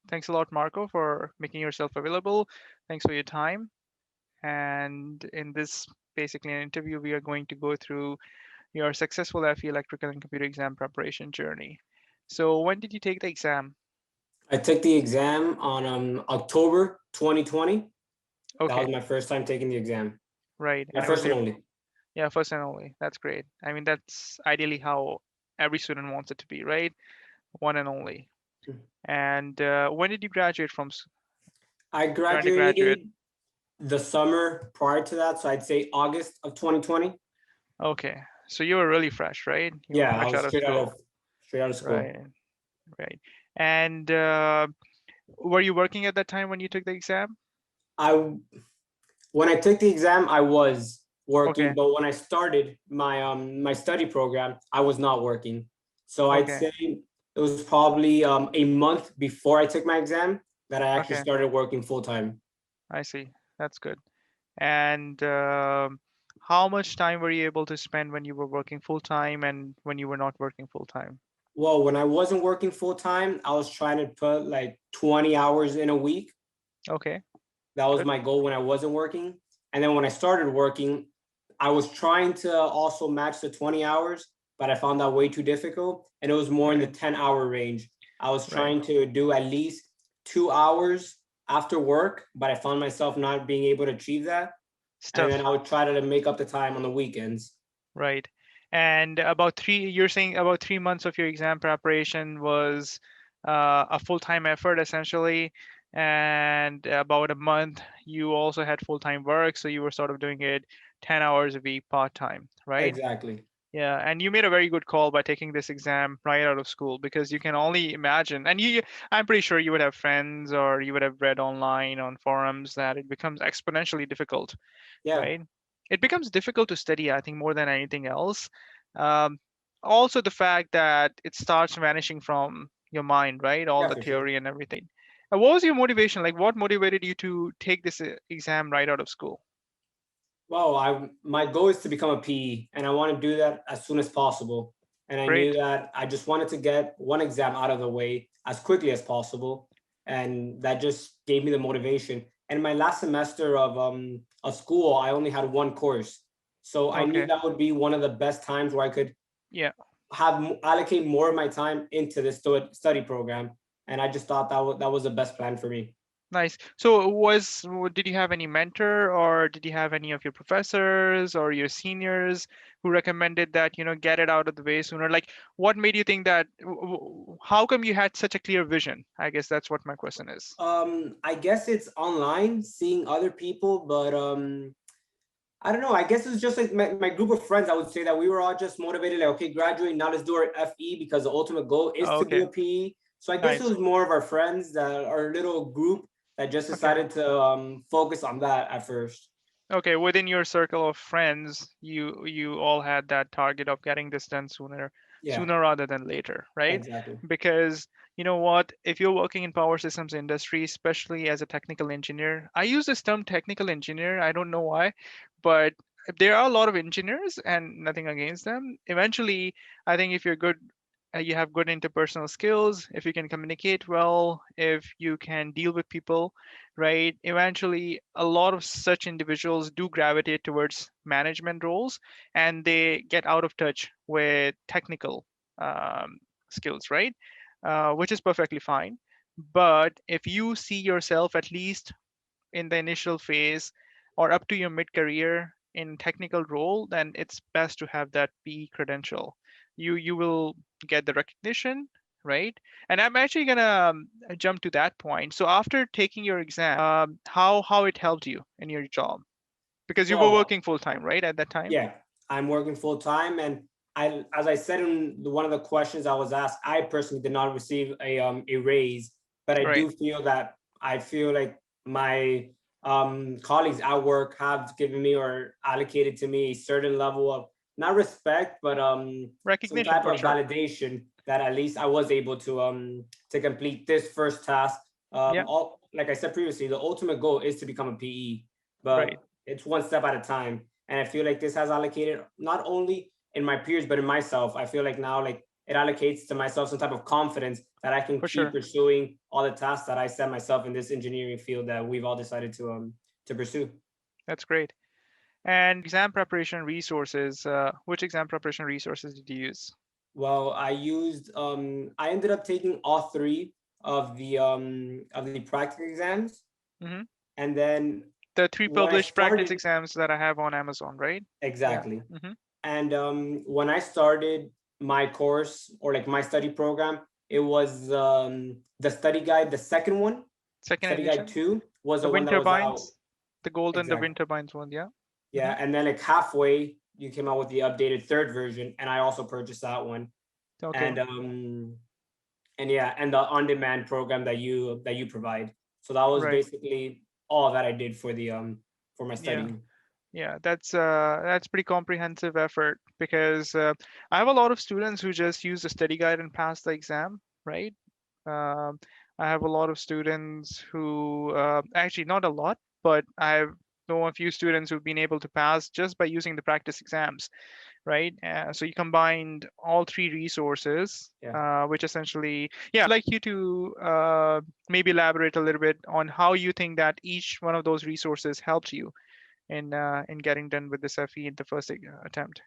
thanks a lot, Marco, for making yourself available. Thanks for your time. And in this basically an interview, we are going to go through your successful FE electrical and computer exam preparation journey. So when did you take the exam? I took the exam on October 2020. That was Okay, my first time taking the exam. right. My And was first and able, only. yeah, first and only. That's great. I mean, that's ideally how every student wants it to be, right? One and only. And when did you graduate from I your undergraduate? graduated the summer prior to that, so I'd say August of 2020. Okay, so you were really fresh, right? You were Yeah, I fresh was out of school, straight out of school. right? Right. And were you working at that time when you took the exam? I When I took the exam, I was working, Okay, but when I started my study program, I was not working. So I'd okay, say it was probably a month before I took my exam that I actually okay. started working full time. I see. That's good. And how much time were you able to spend when you were working full time and when you were not working full time? Well, when I wasn't working full time, I was trying to put like 20 hours in a week. Okay, That was good. my goal when I wasn't working. And then when I started working, I was trying to also match the 20 hours, but I found that way too difficult. And it was more in the Right, 10-hour range. I was right. trying to do at least 2 hours after work, but I found myself not being able to achieve that. And then Stuff. I would try to make up the time on the weekends. Right. And you're saying about 3 months of your exam preparation was a full-time effort essentially, and about a month you also had full-time work, so you were sort of doing it 10 hours a week part-time, right? Exactly. Yeah, and you made a very good call by taking this exam right out of school because you can only imagine, and I'm pretty sure you would have friends or you would have read online on forums that it becomes exponentially difficult, Yeah, right? It becomes difficult to study, I think, more than anything else. Um, Also, the fact that it starts vanishing from your mind, right? All yeah, the for sure. theory and everything. What was your motivation? Like, what motivated you to take this exam right out of school? Well, I my goal is to become a PE, and I want to do that as soon as possible. And I knew Great. that I just wanted to get one exam out of the way as quickly as possible, and that just gave me the motivation. And my last semester of school, I only had one course, so I knew Okay. that would be one of the best times where I could Yeah. allocate more of my time into this study program. And I just thought that was the best plan for me. Nice. So did you have any mentor or did you have any of your professors or your seniors who recommended that, get it out of the way sooner? Like, what made you think that, how come you had such a clear vision? I guess that's what my question is. I guess it's online, seeing other people, but I don't know. I guess it's just like my group of friends. I would say that we were all just motivated, like, okay, graduate, now let's do our FE because the ultimate goal is to be Okay, a PE. So I guess it nice. was more of our friends that our little group that just Okay. decided to focus on that at first. Okay, within your circle of friends, you all had that target of getting this done sooner, Yeah, sooner rather than later, right? exactly. Because you know what, if you're working in power systems industry, especially as a technical engineer, I use this term technical engineer, I don't know why, but there are a lot of engineers and nothing against them. Eventually, I think if you're good you have good interpersonal skills, if you can communicate well, if you can deal with people, right? Eventually, a lot of such individuals do gravitate towards management roles and they get out of touch with technical skills, right? Which is perfectly fine. But if you see yourself at least in the initial phase or up to your mid career in technical role, then it's best to have that P credential. You will get the recognition, right? And I'm actually gonna jump to that point. So after taking your exam, how it helped you in your job because you were Well, working full time, right, at that time? yeah, I'm working full time, and as I said in one of the questions I was asked, I personally did not receive a raise, but I Right. do feel that I feel like my colleagues at work have given me or allocated to me a certain level of not respect, but some Recognition type for of sure. validation that at least I was able to complete this first task. Yeah. All like I said previously, the ultimate goal is to become a PE, Right. but it's one step at a time. And I feel like this has allocated not only in my peers but in myself. I feel like now, like, it allocates to myself some type of confidence that I can For keep sure. pursuing all the tasks that I set myself in this engineering field that we've all decided to pursue. That's great. And exam preparation resources, which exam preparation resources did you use? Well, I ended up taking all three of the practical exams, Hmm. and then The three when I published practice started exams that I have on Amazon, right? Yeah. exactly. Hmm. And when I started my course or like my study program, it was the study guide. The second one, Second study guide edition, 2, was the the one wind that was out. turbines, the golden, the Exactly. wind turbines one. Yeah. Hmm. Yeah, and then like halfway, you came out with the updated third version, and I also purchased that one. Okay. And yeah, and the on-demand program that you provide. So that was Right. basically all that I did for my Yeah. studying. Yeah, that's pretty comprehensive effort because I have a lot of students who just use the study guide and pass the exam, right? Um, I have a lot of students who actually not a lot, but I know a few students who've been able to pass just by using the practice exams, right? So you combined all three resources, Yeah. which essentially, yeah, I'd like you to maybe elaborate a little bit on how you think that each one of those resources helped you in getting done with this FE in the first attempt.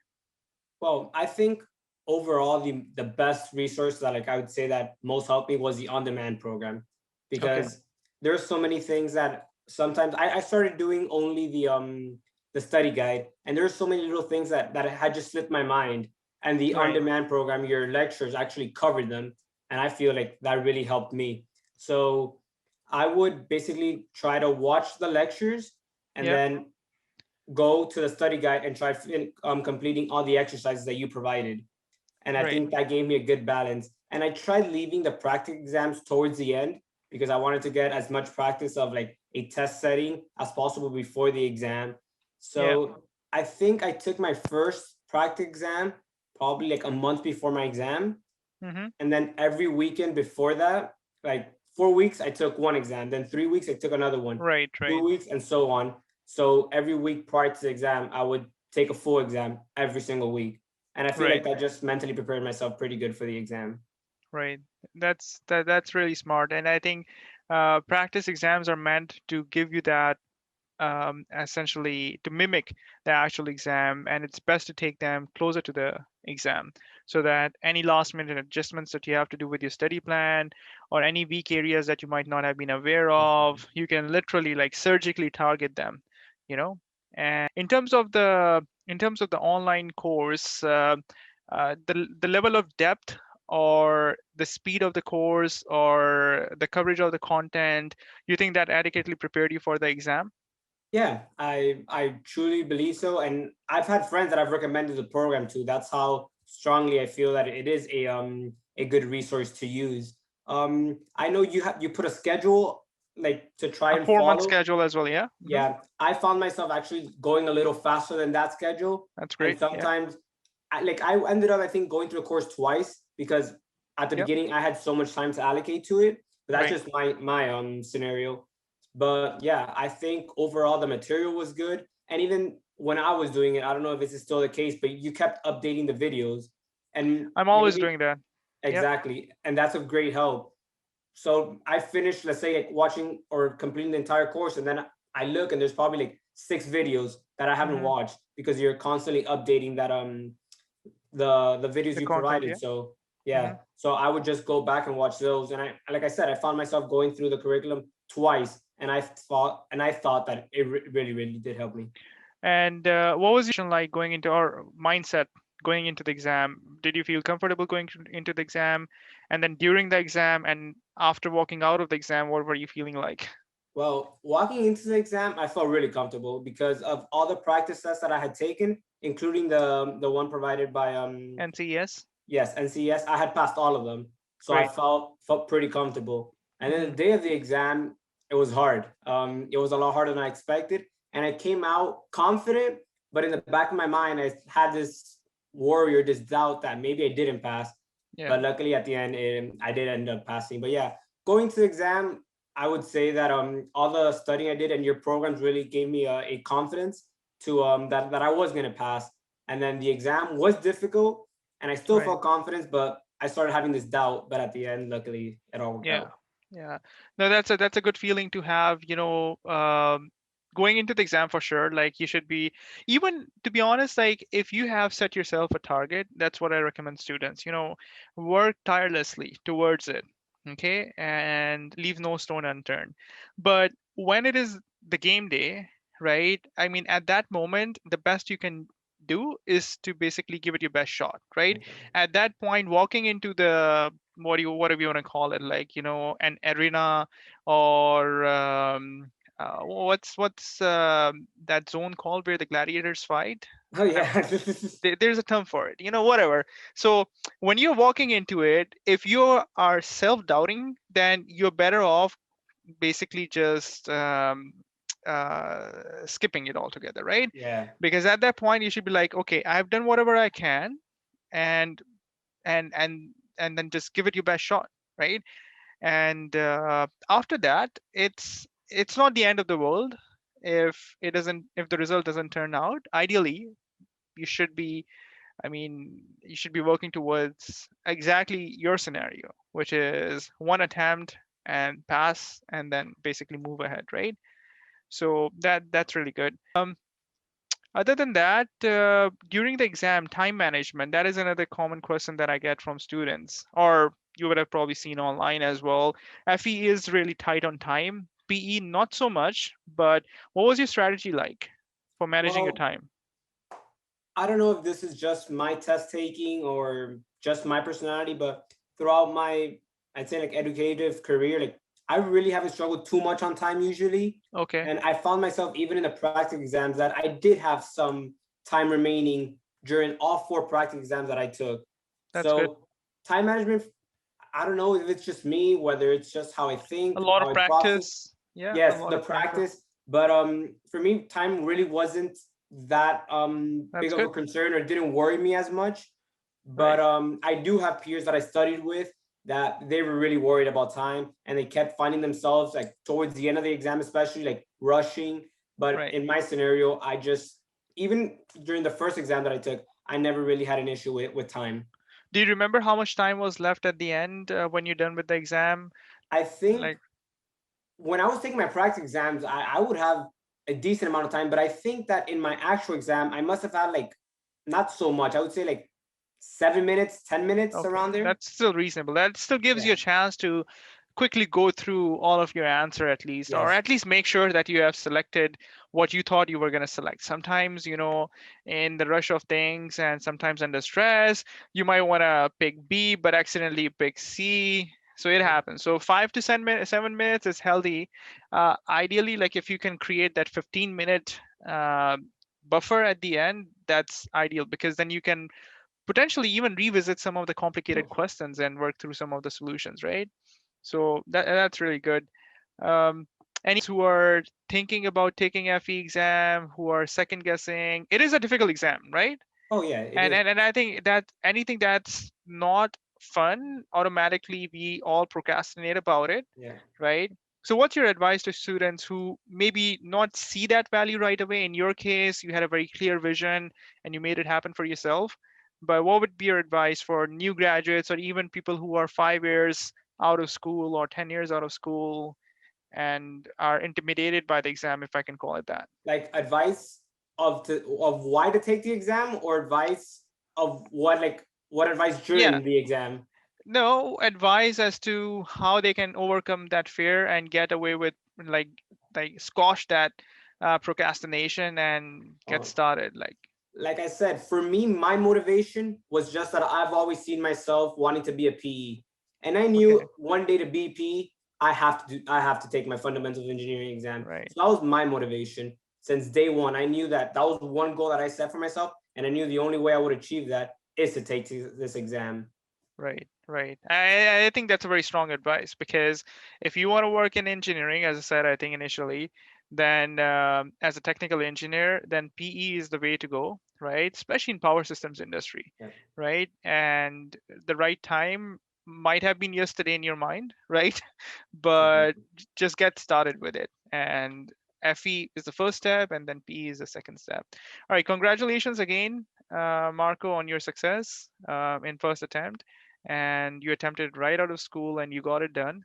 Well, I think overall the best resource that like I would say that most helped me was the on-demand program, Okay. because there's so many things that sometimes I started doing only the study guide, and there's so many little things that had just slipped my mind. And the Right. on-demand program, your lectures actually covered them, and I feel like that really helped me. So I would basically try to watch the lectures and Yep. then go to the study guide and try completing all the exercises that you provided. And I Right. think that gave me a good balance. And I tried leaving the practice exams towards the end because I wanted to get as much practice of like a test setting as possible before the exam. Yep. So I think I took my first practice exam probably like a month before my exam. Mm-hmm. And then every weekend before that, like 4 weeks, I took one exam. Then 3 weeks, I took another one. Right. Two Right. weeks, and so on. So every week prior to the exam, I would take a full exam every single week. And I feel like Right. that just mentally prepared myself pretty good for the exam. Right. That's really smart, and I think practice exams are meant to give you that essentially to mimic the actual exam, and it's best to take them closer to the exam so that any last minute adjustments that you have to do with your study plan or any weak areas that you might not have been aware of, you can literally like surgically target them, you know. And in terms of the online course, the level of depth or the speed of the course or the coverage of the content, you think that adequately prepared you for the exam? Yeah, I truly believe so, and I've had friends that I've recommended the program to. That's how strongly I feel that it is a good resource to use. I know you put a schedule like to try A and 4 month follow. schedule as well, yeah. Hmm. Yeah, I found myself actually going a little faster than that schedule, That's and great. Yeah. sometimes I ended up I think going through a course twice because at the Yep. beginning I had so much time to allocate to it. But that's Right. just my scenario. But yeah, I think overall the material was good, and even when I was doing it, I don't know if this is still the case, but you kept updating the videos, and I'm always maybe doing that. Yep. exactly, and that's of great help. So I finished, let's say, like watching or completing the entire course, and then I look and there's probably like 6 videos that I haven't Hmm. watched because you're constantly updating that the videos The you content, provided. yeah. So Hmm. yeah, so I would just go back and watch those, and I like I said, I found myself going through the curriculum twice, and I thought that it really did help me. And what was your like going into our mindset going into the exam? Did you feel comfortable going into the exam? And then during the exam and after walking out of the exam, what were you feeling like? Well, walking into the exam, I felt really comfortable because of all the practice tests that I had taken, including the one provided by NCES? yes, NCES. I had passed all of them, so I Great. felt pretty comfortable. And then Hmm. the day of the exam, it was hard. It was a lot harder than I expected, and I came out confident. But in the back of my mind, I had this worry or this doubt that maybe I didn't pass. Yeah. But luckily, at the end, I did end up passing. But yeah, going to the exam, I would say that all the studying I did and your programs really gave me a confidence to that I was gonna pass. And then the exam was difficult, and I still Right. felt confidence, but I started having this doubt, but at the end, luckily, it all worked Yeah, out. yeah. No, that's a good feeling to have, going into the exam for sure. Like you should be, even to be honest, like if you have set yourself a target, that's what I recommend students, work tirelessly towards it, okay, and leave no stone unturned. But when it is the game day, right? I mean, at that moment, the best you can do is to basically give it your best shot, right? Okay. At that point, walking into the whatever you want to call it, like an arena, or what's that zone called where the gladiators fight? Oh Um, yeah. there's a term for it, whatever. So when you're walking into it, if you are self-doubting, then you're better off basically just skipping it altogether, right? Yeah. Because at that point you should be like, okay, I've done whatever I can, and and and and then just give it your best shot, right? And after that, it's not the end of the world if the result doesn't turn out. Ideally, you should be, I mean, you should be working towards exactly your scenario, which is one attempt and pass, and then basically move ahead, right? So that's really good. Other than that, during the exam, time management, that is another common question that I get from students, or you would have probably seen online as well. FE is really tight on time, PE not so much, but what was your strategy like for managing your Well, time? I don't know if this is just my test taking or just my personality, but throughout my, I'd say like educative career, like I really haven't struggled too much on time usually. Okay, And I found myself even in the practice exams that I did have some time remaining during all 4 practice exams that I took. that's good. So time management, I don't know if it's just me, whether it's just how I A think, lot how of I process. practice. Yeah, a Yes, lot the of practice. practice, but for me, time really wasn't that big That's of a good. concern or didn't worry me as much. But Right. I do have peers that I studied with that they were really worried about time and they kept finding themselves like towards the end of the exam, especially like rushing. But Right. in my scenario, I just, even during the first exam that I took, I never really had an issue with time. Do you remember how much time was left at the end when you're done with the exam? I think Like, when I was taking my practice exams, I would have a decent amount of time, but I think that in my actual exam, I must have had like not so much. I would say like 7 minutes, 10 minutes okay, around there. that's still reasonable. That still gives you Yeah. a chance to quickly go through all of your answer at least, or Yes. at least make sure that you have selected what you thought you were going to select. Sometimes, in the rush of things and sometimes under stress, you might want to pick B, but accidentally pick C. So it happens. So 5 to 7 minutes, 7 minutes is healthy. Ideally, like if you can create that 15-minute buffer at the end, that's ideal because then you can potentially even revisit some of the complicated questions and work through some of the solutions, right? So that's really good. Um, any who are thinking about taking FE exam, who are second guessing, it is a difficult exam, right? Oh yeah, it And is. and, and I think that anything that's not fun, automatically we all procrastinate about it, Yeah. right? So what's your advice to students who maybe not see that value right away? In your case, you had a very clear vision and you made it happen for yourself. But what would be your advice for new graduates or even people who are 5 years out of school or 10 years out of school and are intimidated by the exam, if I can call it that? Like advice of why to take the exam or advice of what advice Yeah, during the exam. no, advice as to how they can overcome that fear and get away with like squash that procrastination and get Uh, started. like I said, for me, my motivation was just that I've always seen myself wanting to be a PE. And I Okay, knew one day to be PE, I have to take my fundamentals of engineering exam. right, So that was my motivation since day one. I knew that that was one goal that I set for myself, and I knew the only way I would achieve that is to take this exam. right, right. I think that's a very strong advice because if you want to work in engineering, as I said, I think initially, then as a technical engineer, then PE is the way to go, right? Especially in power systems industry, Yeah, right? And the right time might have been yesterday in your mind, right? But exactly. just get started with it. And FE is the first step, and then PE is the second step. All right, congratulations again, Marco, on your success in first attempt. and you attempted right out of school and you got it done.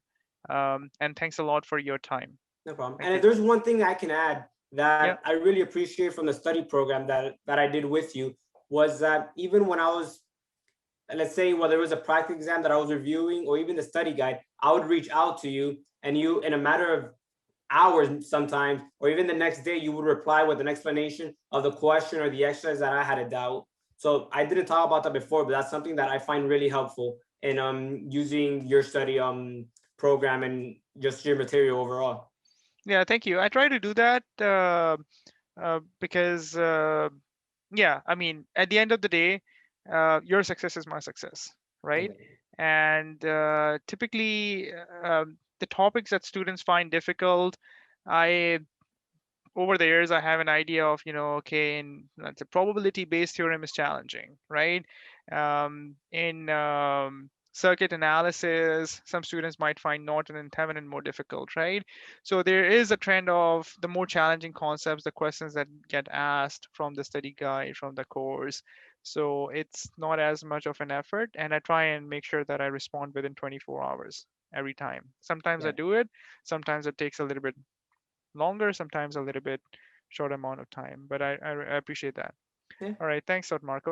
And thanks a lot for your time. No problem. Thank And if you. there's one thing I can add Yeah. that I really appreciate from the study program that I did with you was that even when I was, let's say, whether it was a practice exam that I was reviewing or even the study guide, I would reach out to you, and you, in a matter of hours sometimes, or even the next day, you would reply with an explanation of the question or the exercise that I had a doubt. So I didn't talk about that before, but that's something that I find really helpful in using your study program and just your material overall. Yeah. Thank you. I try to do that because yeah, I mean, at the end of the day, your success is my success, right? Okay. And typically, the topics that students find difficult, I over the years I have an idea of, okay, and let's say probability based theorem is challenging, right? In circuit analysis, some students might find Norton and Thevenin more difficult, right? So there is a trend of the more challenging concepts, the questions that get asked from the study guide, from the course. So it's not as much of an effort, and I try and make sure that I respond within 24 hours every time. Sometimes I Yeah. do it, sometimes it takes a little bit longer, sometimes a little bit short amount of time. But I appreciate that. Yeah. All right, thanks, Marco.